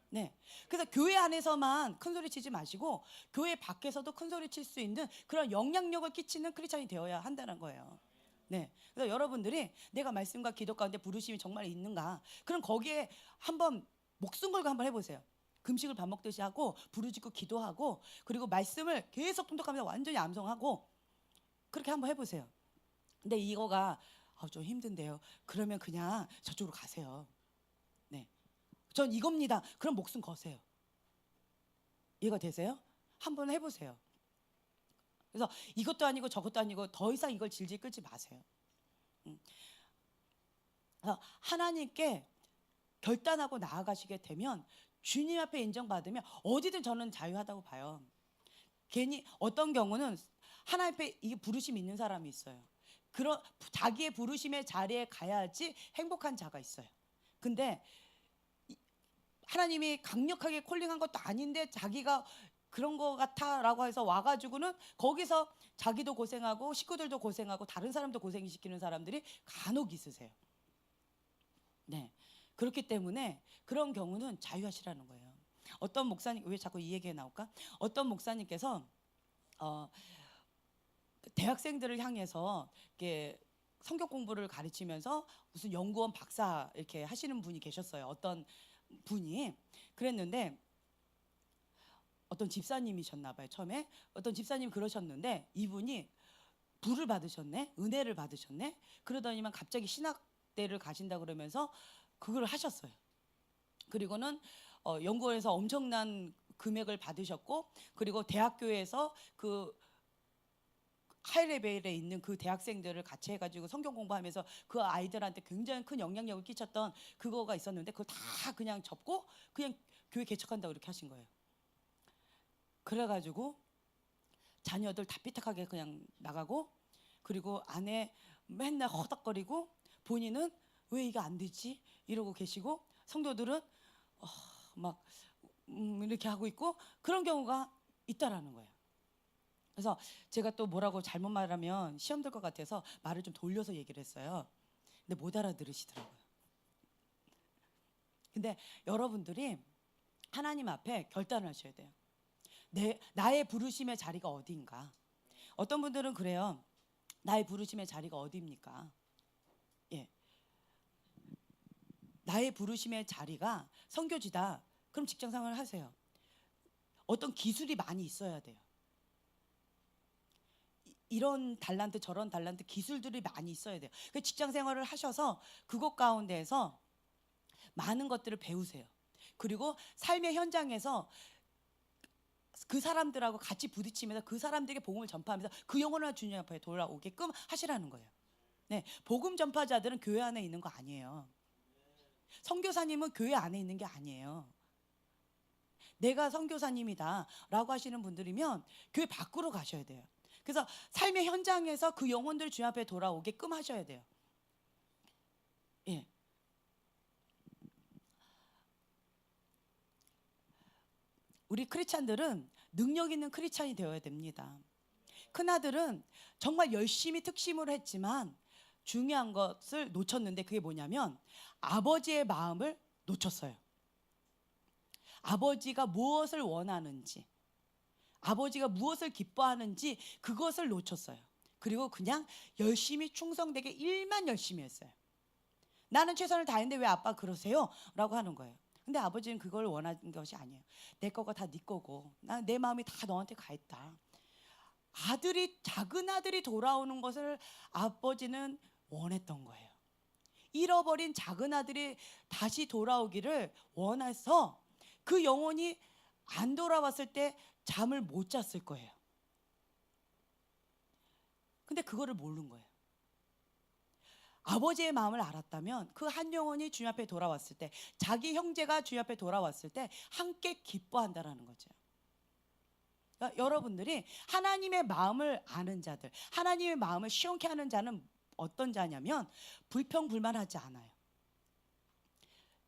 네, 그래서 교회 안에서만 큰 소리 치지 마시고 교회 밖에서도 큰 소리 칠 수 있는 그런 영향력을 끼치는 크리스찬이 되어야 한다는 거예요. 네, 그래서 여러분들이 내가 말씀과 기도 가운데 부르심이 정말 있는가, 그럼 거기에 한번 목숨 걸고 한번 해보세요. 금식을 밥 먹듯이 하고 부르짖고 기도하고 그리고 말씀을 계속 통독하면서 완전히 암송하고 그렇게 한번 해보세요. 근데 이거가 좀 힘든데요. 그러면 그냥 저쪽으로 가세요. 네, 전 이겁니다. 그럼 목숨 거세요. 이해가 되세요? 한번 해보세요. 그래서 이것도 아니고 저것도 아니고 더 이상 이걸 질질 끌지 마세요. 그래서 하나님께 결단하고 나아가시게 되면 주님 앞에 인정받으면 어디든 저는 자유하다고 봐요. 괜히 어떤 경우는 하나님 앞에 이게 부르심 있는 사람이 있어요. 그런 자기의 부르심의 자리에 가야지 행복한 자가 있어요. 근데 하나님이 강력하게 콜링한 것도 아닌데 자기가 그런 거 같아라고 해서 와가지고는 거기서 자기도 고생하고 식구들도 고생하고 다른 사람도 고생시키는 사람들이 간혹 있으세요. 네, 그렇기 때문에 그런 경우는 자유하시라는 거예요. 어떤 목사님, 왜 자꾸 이 얘기가 나올까? 어떤 목사님께서 대학생들을 향해서 이렇게 성경 공부를 가르치면서 무슨 연구원 박사 이렇게 하시는 분이 계셨어요. 어떤 분이 그랬는데 어떤 집사님이셨나 봐요. 처음에 어떤 집사님이 그러셨는데 이분이 불을 받으셨네, 은혜를 받으셨네. 그러더니만 갑자기 신학대를 가신다 그러면서 그걸 하셨어요. 그리고는 연구원에서 엄청난 금액을 받으셨고, 그리고 대학교에서 그 하이레벨에 있는 그 대학생들을 같이 해가지고 성경 공부하면서 그 아이들한테 굉장히 큰 영향력을 끼쳤던 그거가 있었는데 그걸 다 그냥 접고 그냥 교회 개척한다고 이렇게 하신 거예요. 그래가지고 자녀들 다 삐딱하게 그냥 나가고, 그리고 아내 맨날 허덕거리고, 본인은 왜 이게 안 되지 이러고 계시고, 성도들은 막 이렇게 하고 있고, 그런 경우가 있다라는 거예요. 그래서 제가 또 뭐라고 잘못 말하면 시험 들 것 같아서 말을 좀 돌려서 얘기를 했어요. 근데 못 알아들으시더라고요. 근데 여러분들이 하나님 앞에 결단을 하셔야 돼요. 나의 부르심의 자리가 어디인가? 어떤 분들은 그래요. 나의 부르심의 자리가 어디입니까? 예, 나의 부르심의 자리가 선교지다. 그럼 직장 생활을 하세요. 어떤 기술이 많이 있어야 돼요. 이런 달란트 저런 달란트 기술들이 많이 있어야 돼요. 그 직장 생활을 하셔서 그것 가운데에서 많은 것들을 배우세요. 그리고 삶의 현장에서 그 사람들하고 같이 부딪히면서 그 사람들에게 복음을 전파하면서 그 영혼을 주님 앞에 돌아오게끔 하시라는 거예요. 네, 복음 전파자들은 교회 안에 있는 거 아니에요. 선교사님은 교회 안에 있는 게 아니에요. 내가 선교사님이다 라고 하시는 분들이면 교회 밖으로 가셔야 돼요. 그래서 삶의 현장에서 그 영혼들 주님 앞에 돌아오게끔 하셔야 돼요. 예. 우리 크리스찬들은 능력 있는 크리스찬이 되어야 됩니다. 큰아들은 정말 열심히 특심으로 했지만 중요한 것을 놓쳤는데, 그게 뭐냐면 아버지의 마음을 놓쳤어요. 아버지가 무엇을 원하는지, 아버지가 무엇을 기뻐하는지 그것을 놓쳤어요. 그리고 그냥 열심히 충성되게 일만 열심히 했어요. 나는 최선을 다했는데 왜 아빠 그러세요? 라고 하는 거예요. 근데 아버지는 그걸 원하는 것이 아니에요. 내 거가 다 네 거고 내 마음이 다 너한테 가 있다. 작은 아들이 돌아오는 것을 아버지는 원했던 거예요. 잃어버린 작은 아들이 다시 돌아오기를 원해서 그 영혼이 안 돌아왔을 때 잠을 못 잤을 거예요. 근데 그거를 모르는 거예요. 아버지의 마음을 알았다면 그 한 영혼이 주님 앞에 돌아왔을 때, 자기 형제가 주님 앞에 돌아왔을 때 함께 기뻐한다라는 거죠. 그러니까 여러분들이 하나님의 마음을 아는 자들, 하나님의 마음을 시원케 하는 자는 어떤 자냐면 불평불만하지 않아요.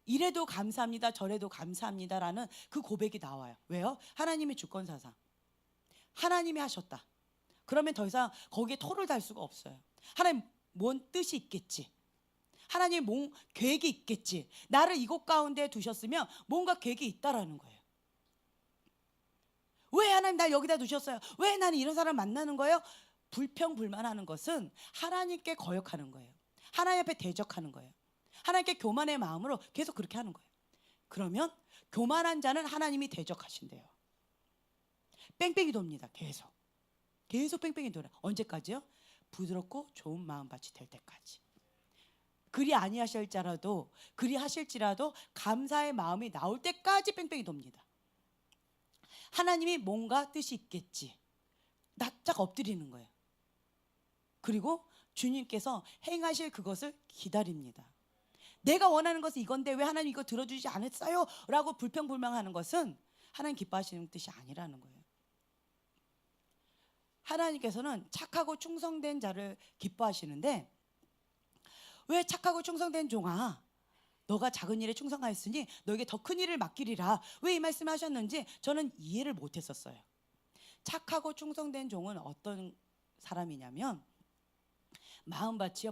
이래도 감사합니다, 저래도 감사합니다라는 그 고백이 나와요. 왜요? 하나님이 주권사상, 하나님이 하셨다. 그러면 더 이상 거기에 토를 달 수가 없어요. 하나님 뭔 뜻이 있겠지, 하나님 뭔 계획이 있겠지, 나를 이곳 가운데 두셨으면 뭔가 계획이 있다라는 거예요. 왜 하나님 날 여기다 두셨어요? 왜 나는 이런 사람 만나는 거예요? 불평불만하는 것은 하나님께 거역하는 거예요. 하나님 앞에 대적하는 거예요. 하나님께 교만의 마음으로 계속 그렇게 하는 거예요. 그러면 교만한 자는 하나님이 대적하신대요. 뺑뺑이 돕니다. 계속 뺑뺑이 돌아. 언제까지요? 부드럽고 좋은 마음밭이 될 때까지. 그리 아니하실지라도 감사의 마음이 나올 때까지 뺑뺑이 돕니다. 하나님이 뭔가 뜻이 있겠지. 납작 엎드리는 거예요. 그리고 주님께서 행하실 그것을 기다립니다. 내가 원하는 것은 이건데 왜 하나님 이거 들어주지 않았어요? 라고 불평불만하는 것은 하나님 기뻐하시는 뜻이 아니라는 거예요. 하나님께서는 착하고 충성된 자를 기뻐하시는데, 왜 착하고 충성된 종아 너가 작은 일에 충성하였으니 너에게 더 큰 일을 맡기리라, 왜 이 말씀을 하셨는지 저는 이해를 못했었어요. 착하고 충성된 종은 어떤 사람이냐면 마음밭이요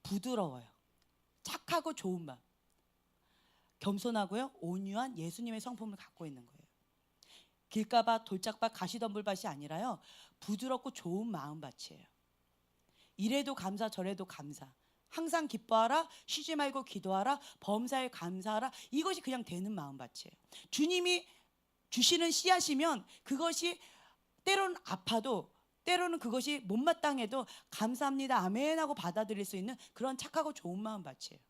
부드러워요. 착하고 좋은 마음, 겸손하고요 온유한 예수님의 성품을 갖고 있는 거예요. 길가밭, 돌짝밭, 가시덤불밭이 아니라요 부드럽고 좋은 마음밭이에요. 이래도 감사 저래도 감사, 항상 기뻐하라, 쉬지 말고 기도하라, 범사에 감사하라, 이것이 그냥 되는 마음밭이에요. 주님이 주시는 씨앗이면 그것이 때로는 아파도, 때로는 그것이 못마땅해도 감사합니다 아멘 하고 받아들일 수 있는 그런 착하고 좋은 마음밭이에요.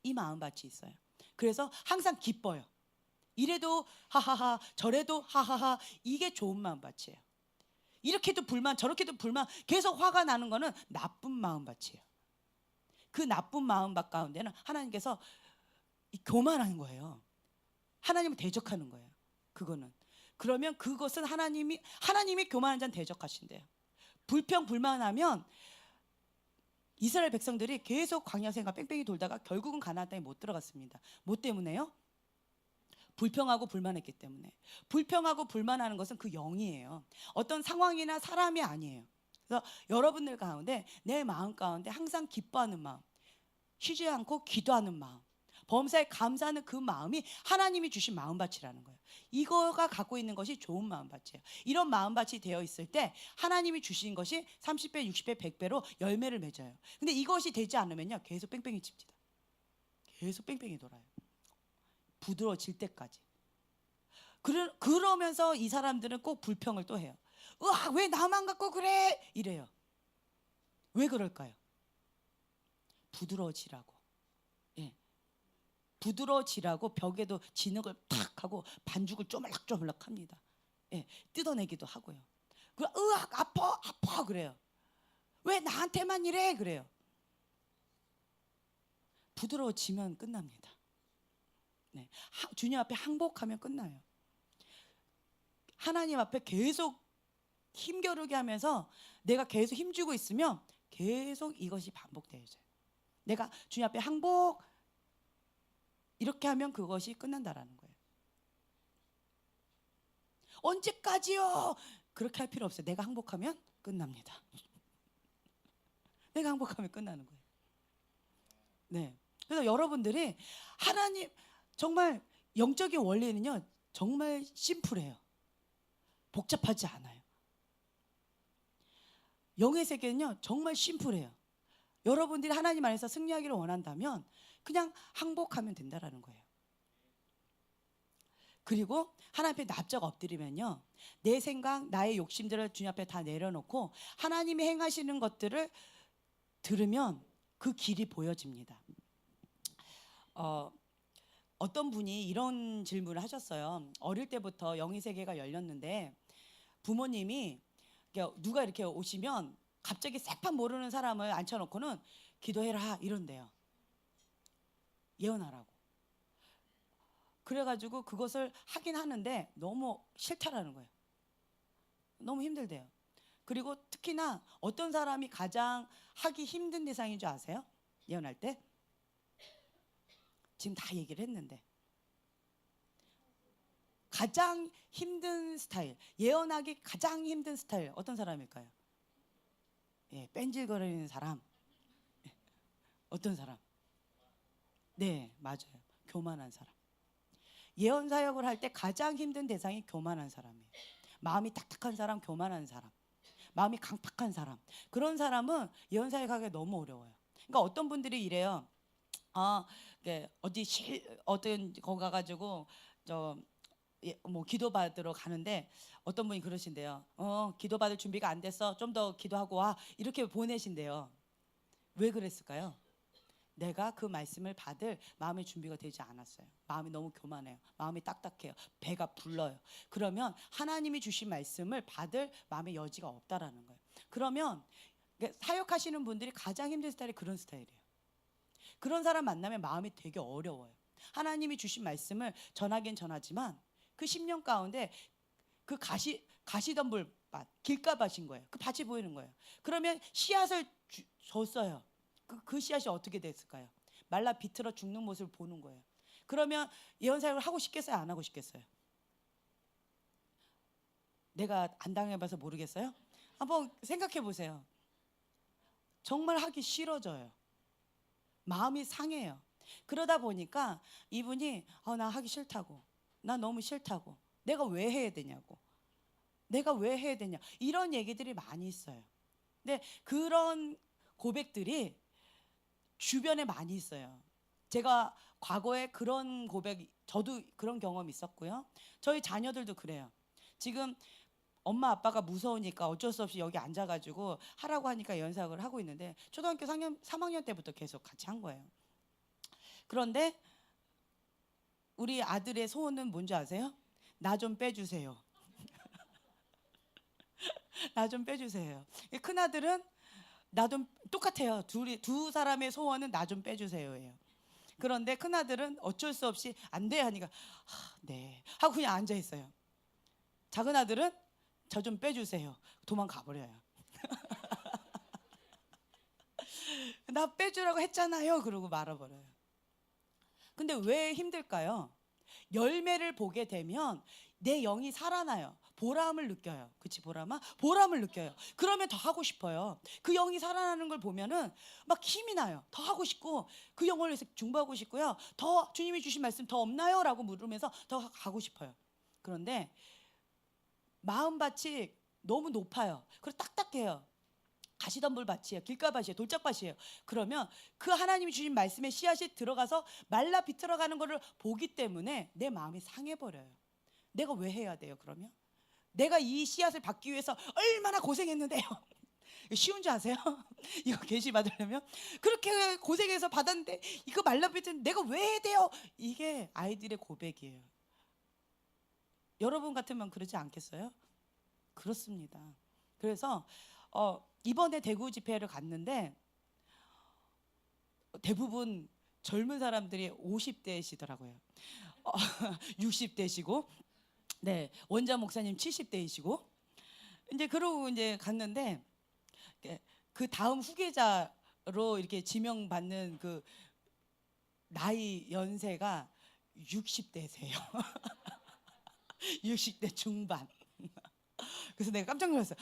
이 마음밭이 있어요. 그래서 항상 기뻐요. 이래도 하하하 저래도 하하하, 이게 좋은 마음밭이에요. 이렇게도 불만 저렇게도 불만 계속 화가 나는 거는 나쁜 마음밭이에요. 그 나쁜 마음밭 가운데는 하나님께서 교만하는 거예요. 하나님을 대적하는 거예요. 그러면 그것은 하나님이 교만한 자는 대적하신대요. 불평불만하면 이스라엘 백성들이 계속 광야 생활 뺑뺑이 돌다가 결국은 가나안 땅에 못 들어갔습니다. 뭐 때문에요? 불평하고 불만했기 때문에. 불평하고 불만하는 것은 그 영이에요. 어떤 상황이나 사람이 아니에요. 그래서 여러분들 가운데 내 마음 가운데 항상 기뻐하는 마음, 쉬지 않고 기도하는 마음, 범사에 감사하는 그 마음이 하나님이 주신 마음밭이라는 거예요. 이거가 갖고 있는 것이 좋은 마음밭이에요. 이런 마음밭이 되어 있을 때 하나님이 주신 것이 30배, 60배, 100배로 열매를 맺어요. 근데 이것이 되지 않으면요 계속 뺑뺑이 칩니다. 계속 뺑뺑이 돌아요. 부드러워질 때까지. 그러면서 이 사람들은 꼭 불평을 또 해요. 으아, 왜 나만 갖고 그래? 이래요. 왜 그럴까요? 부드러워지라고. 예. 부드러워지라고 벽에도 진흙을 탁 하고 반죽을 쪼물락쪼물락 합니다. 예. 뜯어내기도 하고요. 으악, 아파 그래요. 왜 나한테만 이래? 그래요. 부드러워지면 끝납니다. 네. 주님 앞에 항복하면 끝나요. 하나님 앞에 계속 힘겨루게 하면서 내가 계속 힘주고 있으면 계속 이것이 반복되어져요. 내가 주님 앞에 항복 이렇게 하면 그것이 끝난다라는 거예요. 언제까지요? 그렇게 할 필요 없어요. 내가 항복하면 끝납니다. 내가 항복하면 끝나는 거예요. 네. 그래서 여러분들이 하나님 정말 영적인 원리는요 정말 심플해요. 복잡하지 않아요. 영의 세계는요 정말 심플해요. 여러분들이 하나님 안에서 승리하기를 원한다면 그냥 항복하면 된다라는 거예요. 그리고 하나님 앞에 납작 엎드리면요 내 생각, 나의 욕심들을 주님 앞에 다 내려놓고 하나님이 행하시는 것들을 들으면 그 길이 보여집니다. 어떤 분이 이런 질문을 하셨어요. 어릴 때부터 영의 세계가 열렸는데 부모님이 누가 이렇게 오시면 갑자기 새판 모르는 사람을 앉혀놓고는 기도해라 이런대요. 예언하라고. 그래가지고 그것을 하긴 하는데 너무 싫다라는 거예요. 너무 힘들대요. 그리고 특히나 어떤 사람이 가장 하기 힘든 대상인 줄 아세요? 예언할 때? 지금 다 얘기를 했는데 가장 힘든 스타일, 예언하기 가장 힘든 스타일 어떤 사람일까요? 예, 뺀질거리는 사람. 어떤 사람? 네, 맞아요. 교만한 사람. 예언 사역을 할 때 가장 힘든 대상이 교만한 사람이에요. 마음이 딱딱한 사람, 교만한 사람, 마음이 강팍한 사람. 그런 사람은 예언 사역하기가 너무 어려워요. 그러니까 어떤 분들이 이래요. 어떤 거 가가지고 뭐 기도받으러 가는데 어떤 분이 그러신대요. 기도받을 준비가 안 됐어. 좀 더 기도하고 와. 이렇게 보내신대요. 왜 그랬을까요? 내가 그 말씀을 받을 마음의 준비가 되지 않았어요. 마음이 너무 교만해요. 마음이 딱딱해요. 배가 불러요. 그러면 하나님이 주신 말씀을 받을 마음의 여지가 없다라는 거예요. 그러면 사역하시는 분들이 가장 힘든 스타일이 그런 스타일이에요. 그런 사람 만나면 마음이 되게 어려워요. 하나님이 주신 말씀을 전하긴 전하지만 그 10년 가운데 그 가시덤불밭, 길가밭인 거예요. 그 밭이 보이는 거예요. 그러면 씨앗을 줬어요. 그 씨앗이 어떻게 됐을까요? 말라 비틀어 죽는 모습을 보는 거예요. 그러면 예언 사역을 하고 싶겠어요? 안 하고 싶겠어요? 내가 안 당해봐서 모르겠어요? 한번 생각해 보세요. 정말 하기 싫어져요. 마음이 상해요. 그러다 보니까 이분이 나 하기 싫다고, 나 너무 싫다고, 내가 왜 해야 되냐고, 내가 왜 해야 되냐, 이런 얘기들이 많이 있어요. 근데 그런 고백들이 주변에 많이 있어요. 제가 과거에 그런 고백, 저도 그런 경험이 있었고요. 저희 자녀들도 그래요. 지금 엄마 아빠가 무서우니까 어쩔 수 없이 여기 앉아가지고 하라고 하니까 연사학을 하고 있는데 초등학교 3학년 때부터 계속 같이 한 거예요. 그런데 우리 아들의 소원은 뭔지 아세요? 나 좀 빼주세요. 나 좀 빼주세요. 큰 아들은 나 좀, 똑같아요. 두 사람의 소원은 나 좀 빼주세요예요. 그런데 큰 아들은 어쩔 수 없이 안 돼 하니까 네 하고 그냥 앉아 있어요. 작은 아들은 저 좀 빼주세요. 도망가 버려요. 나 빼주라고 했잖아요. 그러고 말아버려요. 근데 왜 힘들까요? 열매를 보게 되면 내 영이 살아나요. 보람을 느껴요. 그치, 보람아? 보람을 느껴요. 그러면 더 하고 싶어요. 그 영이 살아나는 걸 보면은 막 힘이 나요. 더 하고 싶고 그 영을 위해서 중보하고 싶고요. 더 주님이 주신 말씀 더 없나요? 라고 물으면서 더 가고 싶어요. 그런데 마음밭이 너무 높아요. 그리고 딱딱해요. 가시덤불밭이에요. 길가밭이에요. 돌짝밭이에요. 그러면 그 하나님이 주신 말씀에 씨앗이 들어가서 말라 비틀어가는 것을 보기 때문에 내 마음이 상해버려요. 내가 왜 해야 돼요? 그러면 내가 이 씨앗을 받기 위해서 얼마나 고생했는데요. 쉬운 줄 아세요? 이거 계시 받으려면 그렇게 고생해서 받았는데 이거 말라 비틀 내가 왜 해야 돼요? 이게 아이들의 고백이에요. 여러분 같으면 그러지 않겠어요? 그렇습니다. 그래서 이번에 대구 집회를 갔는데 대부분 젊은 사람들이 50대시더라고요. 60대시고, 네, 원장 목사님 70대이시고, 이제 그러고 이제 갔는데 그 다음 후계자로 이렇게 지명받는 그 나이 연세가 60대세요. 60대 중반. 그래서 내가 깜짝 놀랐어요.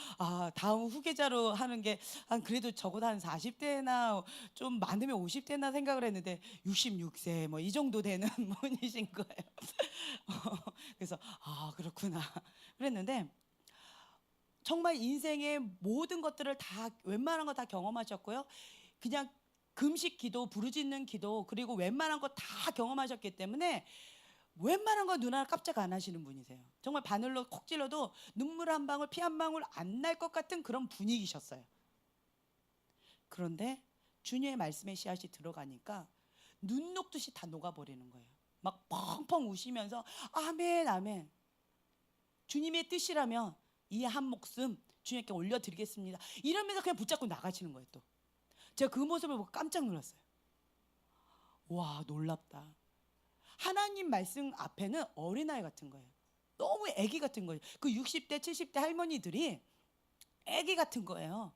다음 후계자로 하는 게 그래도 적어도 한 40대나 좀 많으면 50대나 생각을 했는데 66세 뭐 이 정도 되는 분이신 거예요. 그래서 그렇구나 그랬는데 정말 인생의 모든 것들을 다 웬만한 거 다 경험하셨고요. 그냥 금식 기도, 부르짖는 기도, 그리고 웬만한 거 다 경험하셨기 때문에 웬만한 거 눈 하나 깜짝 안 하시는 분이세요. 정말 바늘로 콕 찔러도 눈물 한 방울, 피 한 방울 안 날 것 같은 그런 분위기셨어요. 그런데 주님의 말씀의 씨앗이 들어가니까 눈 녹듯이 다 녹아버리는 거예요. 막 펑펑 우시면서 아멘 아멘, 주님의 뜻이라면 이 한 목숨 주님께 올려드리겠습니다, 이러면서 그냥 붙잡고 나가시는 거예요. 또 제가 그 모습을 보고 깜짝 놀랐어요. 와, 놀랍다. 하나님 말씀 앞에는 어린아이 같은 거예요. 너무 애기 같은 거예요. 그 60대 70대 할머니들이 애기 같은 거예요.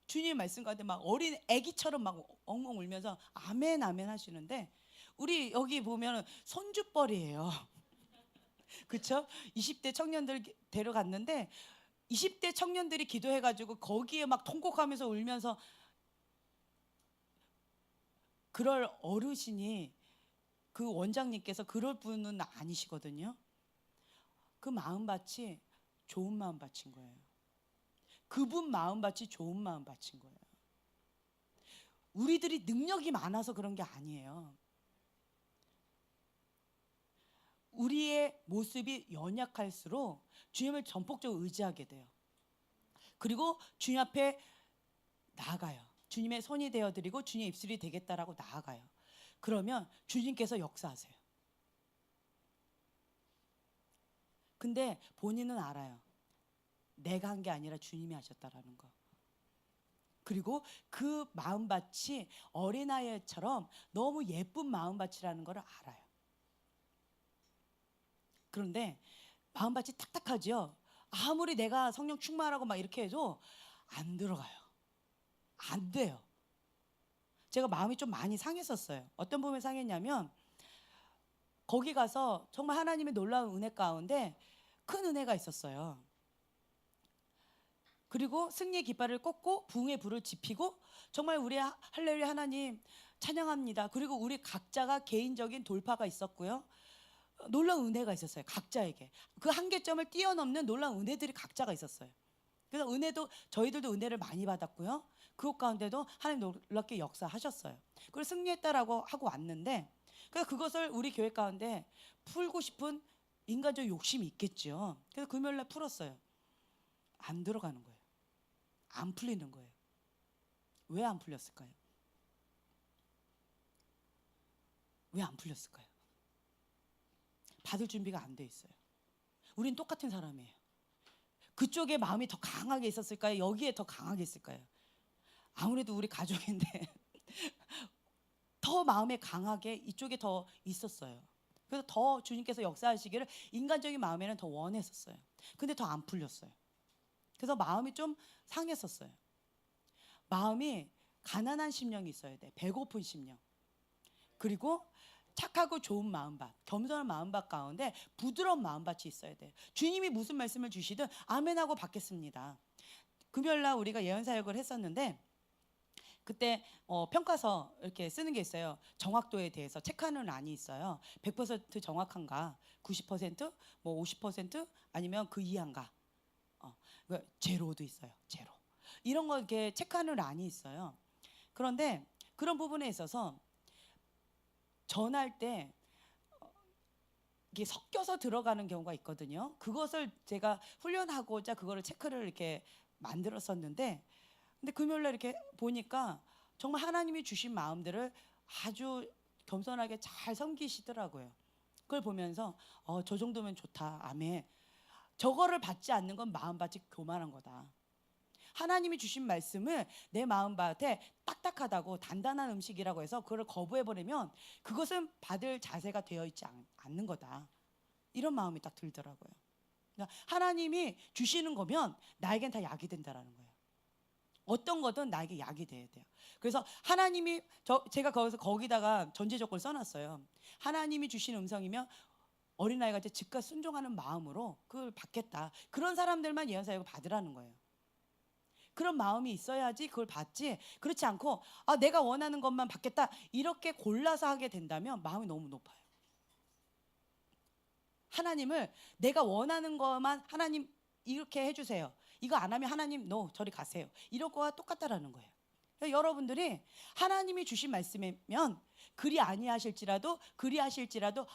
주님 말씀 가운데 막 어린 애기처럼 막 엉엉 울면서 아멘 아멘 하시는데 우리 여기 보면 손주뻘이에요. 그렇죠? 20대 청년들 데려갔는데 20대 청년들이 기도해가지고 거기에 막 통곡하면서 울면서, 그럴 어르신이 그 원장님께서 그럴 분은 아니시거든요. 그 마음밭이 좋은 마음밭인 거예요. 그분 마음밭이 좋은 마음밭인 거예요. 우리들이 능력이 많아서 그런 게 아니에요. 우리의 모습이 연약할수록 주님을 전폭적으로 의지하게 돼요. 그리고 주님 앞에 나아가요. 주님의 손이 되어드리고 주님의 입술이 되겠다라고 나아가요. 그러면 주님께서 역사하세요. 근데 본인은 알아요. 내가 한 게 아니라 주님이 하셨다라는 거. 그리고 그 마음밭이 어린아이처럼 너무 예쁜 마음밭이라는 걸 알아요. 그런데 마음밭이 딱딱하죠. 아무리 내가 성령 충만하고 막 이렇게 해도 안 들어가요. 안 돼요. 제가 마음이 좀 많이 상했었어요. 어떤 부분에 상했냐면 거기 가서 정말 하나님의 놀라운 은혜 가운데 큰 은혜가 있었어요. 그리고 승리의 깃발을 꽂고 부흥의 불을 지피고 정말 우리 할렐루야 하나님 찬양합니다. 그리고 우리 각자가 개인적인 돌파가 있었고요. 놀라운 은혜가 있었어요. 각자에게. 그 한계점을 뛰어넘는 놀라운 은혜들이 각자가 있었어요. 그래서 은혜도 저희들도 은혜를 많이 받았고요. 그것 가운데도 하나님 놀랍게 역사하셨어요. 그리고 승리했다라고 하고 왔는데 그래서 그것을 우리 교회 가운데 풀고 싶은 인간적 욕심이 있겠죠. 그래서 금요일날 풀었어요. 안 들어가는 거예요. 안 풀리는 거예요. 왜 안 풀렸을까요? 왜 안 풀렸을까요? 받을 준비가 안 돼 있어요. 우린 똑같은 사람이에요. 그쪽에 마음이 더 강하게 있었을까요? 여기에 더 강하게 있을까요? 아무래도 우리 가족인데 더 마음에 강하게 이쪽에 더 있었어요. 그래서 더 주님께서 역사하시기를 인간적인 마음에는 더 원했었어요. 근데 더 안 풀렸어요. 그래서 마음이 좀 상했었어요. 마음이 가난한 심령이 있어야 돼. 배고픈 심령. 그리고 착하고 좋은 마음밭, 겸손한 마음밭 가운데 부드러운 마음밭이 있어야 돼요. 주님이 무슨 말씀을 주시든 아멘하고 받겠습니다. 금요일날 우리가 예언사역을 했었는데 그때 평가서 이렇게 쓰는 게 있어요. 정확도에 대해서 체크하는 란이 있어요. 100% 정확한가, 90%, 뭐 50% 아니면 그 이하인가. 제로도 있어요. 제로. 이런 거 이렇게 체크하는 란이 있어요. 그런데 그런 부분에 있어서 전할 때 이게 섞여서 들어가는 경우가 있거든요. 그것을 제가 훈련하고자 그거를 체크를 이렇게 만들었었는데, 근데 금요일날 이렇게 보니까 정말 하나님이 주신 마음들을 아주 겸손하게 잘 섬기시더라고요. 그걸 보면서 저 정도면 좋다. 아멘. 저거를 받지 않는 건 마음밭이 교만한 거다. 하나님이 주신 말씀을 내 마음밭에 딱딱하다고 단단한 음식이라고 해서 그걸 거부해버리면 그것은 받을 자세가 되어 있지 않는 거다. 이런 마음이 딱 들더라고요. 그러니까 하나님이 주시는 거면 나에겐 다 약이 된다라는 거예요. 어떤 거든 나에게 약이 돼야 돼요. 그래서 하나님이 제가 거기다가 전제 조건을 써놨어요. 하나님이 주신 음성이면 어린아이가 이제 즉각 순종하는 마음으로 그걸 받겠다. 그런 사람들만 예언사역을 받으라는 거예요. 그런 마음이 있어야지 그걸 받지. 그렇지 않고 내가 원하는 것만 받겠다 이렇게 골라서 하게 된다면 마음이 너무 높아요. 하나님을 내가 원하는 것만 하나님 이렇게 해주세요. 이거 안 하면 하나님 저리 가세요. 이런 거와 똑같다라는 거예요. 여러분들이 하나님이 주신 말씀이면 그리하실지라도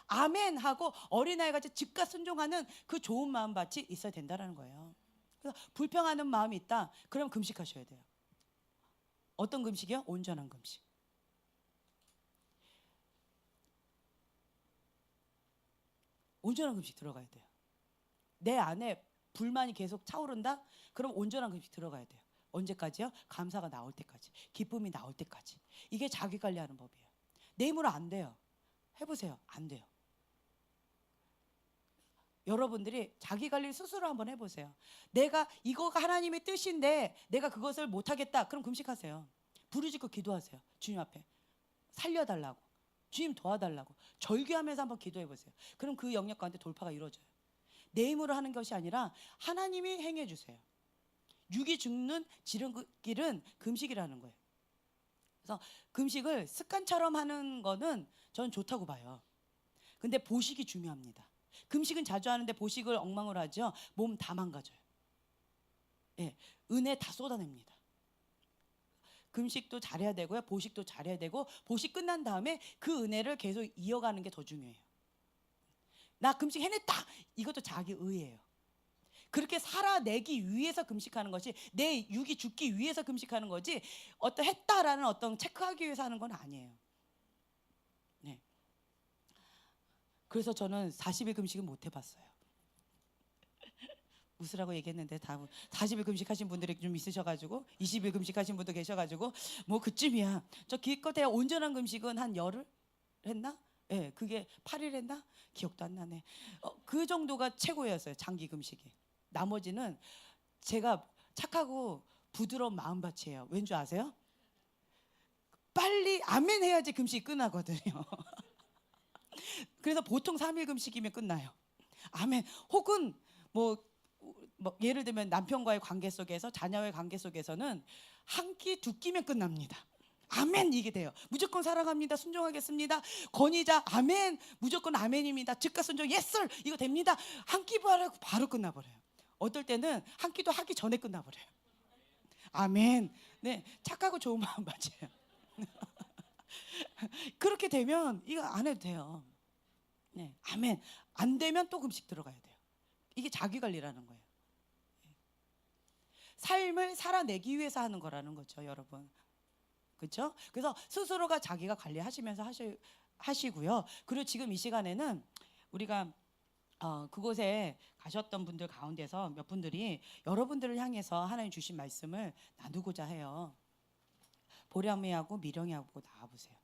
아멘 하고 어린아이가 즉각 순종하는 그 좋은 마음밭이 있어야 된다는 거예요. 그래서 불평하는 마음이 있다. 그럼 금식하셔야 돼요. 어떤 금식이요? 온전한 금식. 온전한 금식 들어가야 돼요. 내 안에 불만이 계속 차오른다? 그럼 온전한 금식 들어가야 돼요. 언제까지요? 감사가 나올 때까지, 기쁨이 나올 때까지. 이게 자기 관리하는 법이에요. 내 힘으로 안 돼요. 해보세요. 안 돼요. 여러분들이 자기 관리를 스스로 한번 해보세요. 내가 이거가 하나님의 뜻인데 내가 그것을 못하겠다. 그럼 금식하세요. 부르짖고 기도하세요. 주님 앞에 살려달라고, 주님 도와달라고 절규하면서 한번 기도해보세요. 그럼 그 영역 가운데 돌파가 이루어져요. 내 힘으로 하는 것이 아니라 하나님이 행해주세요. 육이 죽는 지름길은 금식이라는 거예요. 그래서 금식을 습관처럼 하는 거는 저는 좋다고 봐요. 근데 보식이 중요합니다. 금식은 자주 하는데 보식을 엉망으로 하죠. 몸 다 망가져요. 예, 은혜 다 쏟아냅니다. 금식도 잘해야 되고요. 보식도 잘해야 되고 보식 끝난 다음에 그 은혜를 계속 이어가는 게 더 중요해요. 나 금식 해냈다. 이것도 자기 의예요. 그렇게 살아내기 위해서 금식하는 것이 내 육이 죽기 위해서 금식하는 거지 어떤 했다라는 어떤 체크하기 위해서 하는 건 아니에요. 네. 그래서 저는 40일 금식은 못 해봤어요. 웃으라고 얘기했는데 다 40일 금식하신 분들이 좀 있으셔가지고 20일 금식하신 분도 계셔가지고 뭐 그쯤이야. 저 기껏해야 온전한 금식은 한 열흘 했나? 예, 네, 그게 8일 했나? 기억도 안 나네. 그 정도가 최고였어요. 장기 금식이. 나머지는 제가 착하고 부드러운 마음밭이에요. 왠 줄 아세요? 빨리 아멘 해야지 금식이 끝나거든요. 그래서 보통 3일 금식이면 끝나요. 아멘. 혹은 뭐 예를 들면 남편과의 관계 속에서 자녀의 관계 속에서는 한 끼 두 끼면 끝납니다. 아멘 이게 돼요. 무조건 사랑합니다. 순종하겠습니다. 권위자 아멘. 무조건 아멘입니다. 즉각 순종 예스 이거 됩니다. 한 끼 바로 끝나버려요. 어떨 때는 한 끼도 하기 전에 끝나버려요. 아멘. 네, 착하고 좋은 마음 맞아요. 그렇게 되면 이거 안 해도 돼요. 네, 아멘. 안 되면 또 금식 들어가야 돼요. 이게 자기 관리라는 거예요. 삶을 살아내기 위해서 하는 거라는 거죠, 여러분. 그렇죠? 그래서 스스로가 자기가 관리하시면서 하시고요. 그리고 지금 이 시간에는 우리가 그곳에 가셨던 분들 가운데서 몇 분들이 여러분들을 향해서 하나님 주신 말씀을 나누고자 해요. 보람이하고 미령이하고 나와보세요.